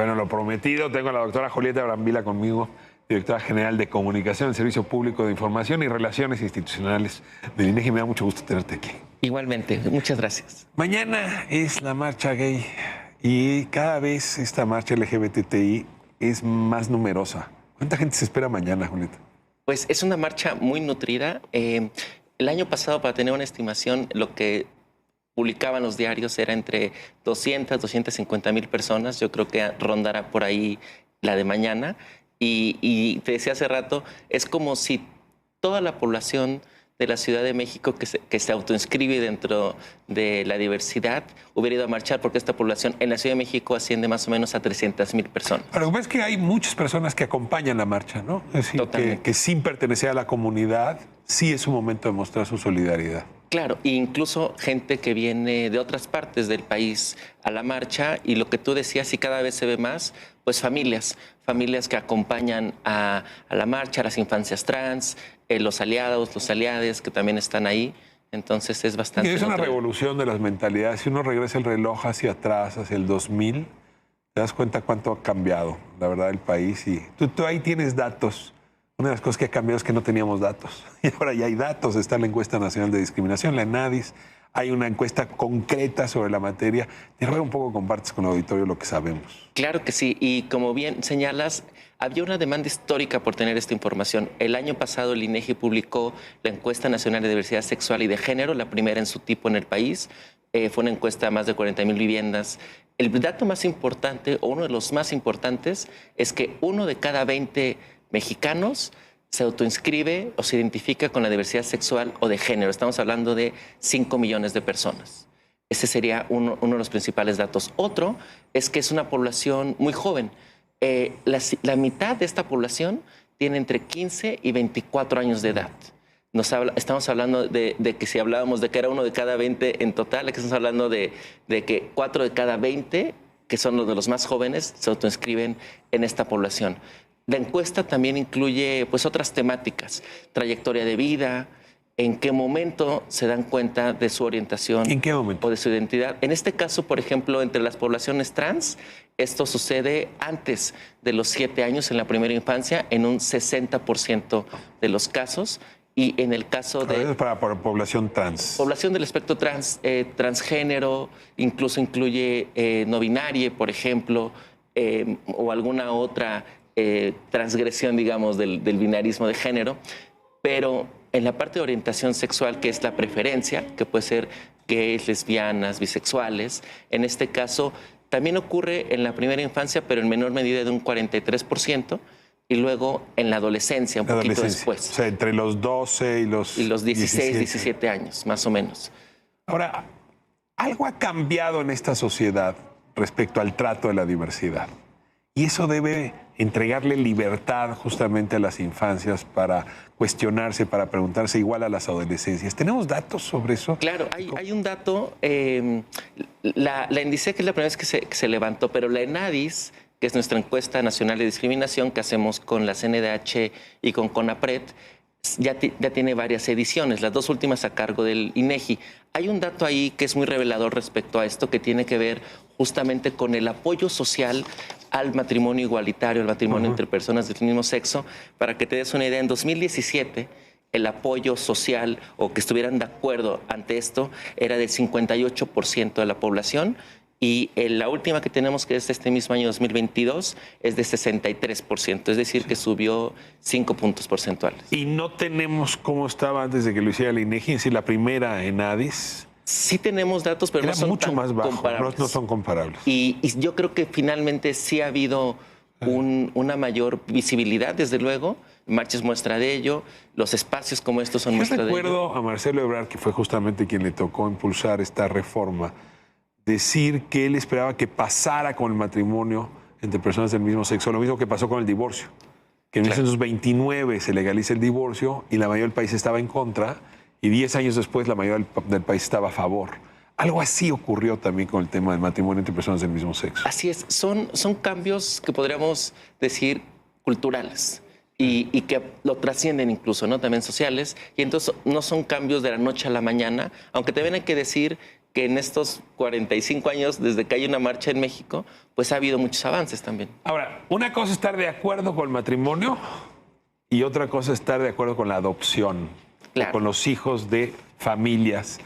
Bueno, lo prometido, tengo a la doctora Julieta Brambila conmigo, directora general de Comunicación del Servicio Público de Información y Relaciones Institucionales del INEGI. Me da mucho gusto tenerte aquí. Igualmente, muchas gracias. Mañana es la marcha gay y cada vez esta marcha LGBTI es más numerosa. ¿Cuánta gente se espera mañana, Julieta? Pues es una marcha muy nutrida. El año pasado, para tener una estimación, lo que publicaban los diarios era entre 200, 250 mil personas. Yo creo que rondará por ahí la de mañana. Y te decía hace rato, es como si toda la población de la Ciudad de México que se autoinscribe dentro de la diversidad hubiera ido a marchar, porque esta población en la Ciudad de México asciende más o menos a 300,000 personas. Pero ves que hay muchas personas que acompañan la marcha, ¿no? Es decir, que sin pertenecer a la comunidad, sí es un momento de mostrar su solidaridad. Claro, e incluso gente que viene de otras partes del país a la marcha, y lo que tú decías, y cada vez se ve más, pues familias que acompañan a la marcha, a las infancias trans, los aliados, los aliades que también están ahí. Entonces es bastante... Y es una revolución de las mentalidades. Si uno regresa el reloj hacia atrás, hacia el 2000, te das cuenta cuánto ha cambiado, la verdad, el país. Y tú ahí tienes datos. Una de las cosas que ha cambiado es que no teníamos datos. Y ahora ya hay datos. Está la encuesta nacional de discriminación, la ENADIS. Hay una encuesta concreta sobre la materia. Te ruego un poco compartes con el auditorio lo que sabemos. Claro que sí. Y como bien señalas, había una demanda histórica por tener esta información. El año pasado el INEGI publicó la encuesta nacional de diversidad sexual y de género, la primera en su tipo en el país. Fue una encuesta a más de 40,000 viviendas. El dato más importante, o uno de los más importantes, es que 1 de cada 20 mexicanos se autoinscribe o se identifica con la diversidad sexual o de género. Estamos hablando de 5 millones de personas. Ese sería uno de los principales datos. Otro es que es una población muy joven. La mitad de esta población tiene entre 15 y 24 años de edad. Estamos hablando de que si hablábamos de que era 1 de cada 20 en total, aquí estamos hablando de que 4 de cada 20, que son los de los más jóvenes, se autoinscriben en esta población. La encuesta también incluye pues otras temáticas, trayectoria de vida, en qué momento se dan cuenta de su orientación. ¿En qué momento? O de su identidad. En este caso, por ejemplo, entre las poblaciones trans, esto sucede antes de los 7 años, en la primera infancia, en un 60% de los casos. Y en el caso de... Para población trans. Población del espectro trans, transgénero, incluso incluye no binaria, por ejemplo, o alguna otra transgresión, digamos, del binarismo de género. Pero en la parte de orientación sexual, que es la preferencia, que puede ser gays, lesbianas, bisexuales, en este caso también ocurre en la primera infancia, pero en menor medida, de un 43%, y luego en la adolescencia, un poquito después. O sea, entre los 12 y los 16, 17 años, más o menos. Ahora, algo ha cambiado en esta sociedad respecto al trato de la diversidad. Y eso debe entregarle libertad justamente a las infancias para cuestionarse, para preguntarse, igual a las adolescencias. ¿Tenemos datos sobre eso? Claro, hay un dato. La ENDICEC es la primera vez que se levantó, pero la ENADIS, que es nuestra encuesta nacional de discriminación que hacemos con la CNDH y con CONAPRED, ya tiene varias ediciones, las 2 últimas a cargo del INEGI. Hay un dato ahí que es muy revelador respecto a esto, que tiene que ver justamente con el apoyo social al matrimonio igualitario, al matrimonio entre personas del mismo sexo. Para que te des una idea, en 2017 el apoyo social, o que estuvieran de acuerdo ante esto, era del 58% de la población. Y la última que tenemos, que es de este mismo año 2022, es de 63%, es decir, que subió 5 puntos porcentuales. Y no tenemos cómo estaba antes de que lo hiciera el INEGI, es decir, la primera ENADIS. Sí tenemos datos, pero era no son mucho tan más bajo, comparables. no son comparables. Y yo creo que finalmente sí ha habido una mayor visibilidad, desde luego. Marchas muestra de ello, los espacios como estos son muestra de ello. Yo recuerdo a Marcelo Ebrard, que fue justamente quien le tocó impulsar esta reforma, decir que él esperaba que pasara con el matrimonio entre personas del mismo sexo, lo mismo que pasó con el divorcio, que en 1929 se legaliza el divorcio y la mayoría del país estaba en contra, y 10 años después la mayoría del país estaba a favor. Algo así ocurrió también con el tema del matrimonio entre personas del mismo sexo. Así es, son cambios que podríamos decir culturales. Y que lo trascienden incluso, ¿no? También sociales. Y entonces no son cambios de la noche a la mañana, aunque también hay que decir que en estos 45 años, desde que hay una marcha en México, pues ha habido muchos avances también. Ahora, una cosa es estar de acuerdo con el matrimonio y otra cosa es estar de acuerdo con la adopción, Claro. con los hijos de familias,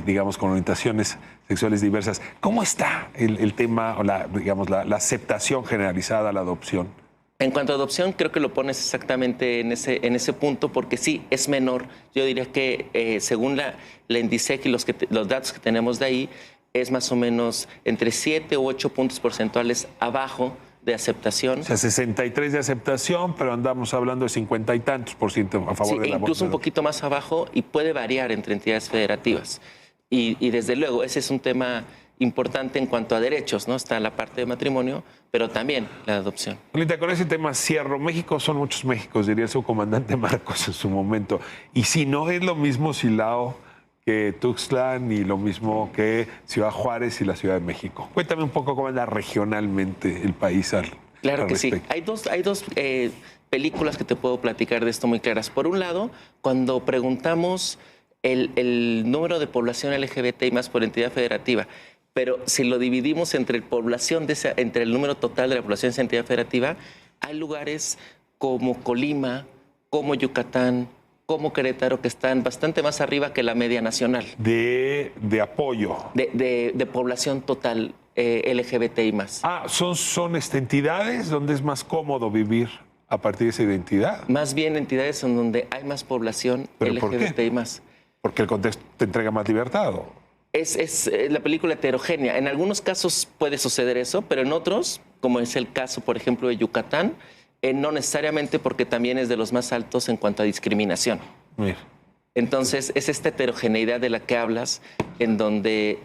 digamos, con orientaciones sexuales diversas. ¿Cómo está el tema o la aceptación generalizada a la adopción? En cuanto a adopción, creo que lo pones exactamente en ese punto, porque sí, es menor. Yo diría que según la INDICEC y los datos que tenemos de ahí, es más o menos entre 7 u 8 puntos porcentuales abajo de aceptación. O sea, 63 de aceptación, pero andamos hablando de 50 y tantos por ciento a favor de la incluso un poquito más abajo, y puede variar entre entidades federativas. Y desde luego, ese es un tema importante en cuanto a derechos, ¿no? Está la parte de matrimonio, pero también la adopción. Lolita, con ese tema cierro. México son muchos Méxicos, diría su comandante Marcos en su momento. Y si no es lo mismo Silao que Tuxtlan y lo mismo que Ciudad Juárez y la Ciudad de México. Cuéntame un poco cómo anda regionalmente el país Claro que sí. respecto. Hay dos películas que te puedo platicar de esto muy claras. Por un lado, cuando preguntamos el número de población LGBTI más por entidad federativa, pero si lo dividimos entre entre el número total de la población de esa entidad federativa, hay lugares como Colima, como Yucatán, como Querétaro, que están bastante más arriba que la media nacional. De apoyo. De población total LGBTI más. Son entidades donde es más cómodo vivir a partir de esa identidad. Más bien entidades en donde hay más población LGBTI más. Porque el contexto te entrega más libertad. Es la película heterogénea. En algunos casos puede suceder eso, pero en otros, como es el caso, por ejemplo, de Yucatán, no necesariamente, porque también es de los más altos en cuanto a discriminación. Mira. Entonces, es esta heterogeneidad de la que hablas, en donde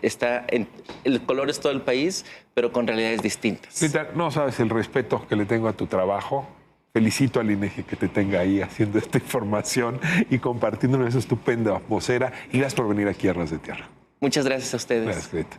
el color es todo el país, pero con realidades distintas. Lolita, no sabes el respeto que le tengo a tu trabajo. Felicito al INEGI que te tenga ahí haciendo esta información y compartiéndonos esa estupenda vocera. Y gracias por venir aquí a Ras de Tierra. Muchas gracias a ustedes. Gracias, Greta.